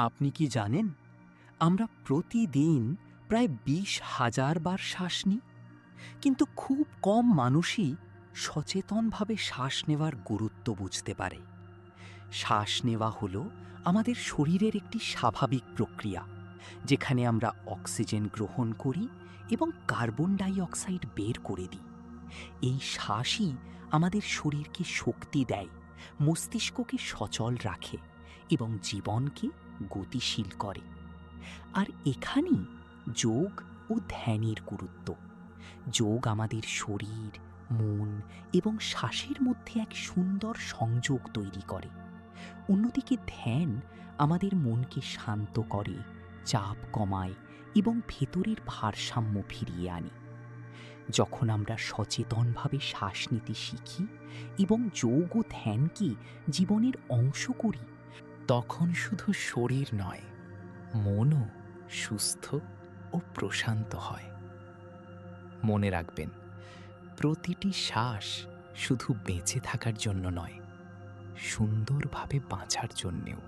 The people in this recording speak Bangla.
আপনি কি জানেন, আমরা প্রতিদিন প্রায় ২০,০০০ বার শ্বাস নিই, কিন্তু খুব কম মানুষই সচেতনভাবে শ্বাস নেওয়ার গুরুত্ব বুঝতে পারে। শ্বাস নেওয়া হলো আমাদের শরীরের একটি স্বাভাবিক প্রক্রিয়া, যেখানে আমরা অক্সিজেন গ্রহণ করি এবং কার্বন ডাই অক্সাইড বের করে দিই। এই শ্বাসই আমাদের শরীরকে শক্তি দেয়, মস্তিষ্ককে সচল রাখে এবং জীবনকে গতিশীল করে। আর এখানেই যোগ ও ধ্যানের গুরুত্ব। যোগ আমাদের শরীর, মন এবং শ্বাসের মধ্যে এক সুন্দর সংযোগ তৈরি করে। অন্যদিকে ধ্যান আমাদের মনকে শান্ত করে, চাপ কমায় এবং ভেতরের ভারসাম্য ফিরিয়ে আনে। যখন আমরা সচেতনভাবে শ্বাস নিতে শিখি এবং যোগ ও ধ্যানকে জীবনের অংশ করি, তখন শুধু শরীর নয়, মনও সুস্থ ও প্রশান্ত হয়। মনে রাখবেন, প্রতিটি শ্বাস শুধু বেঁচে থাকার জন্য নয়, সুন্দরভাবে বাঁচার জন্যেও।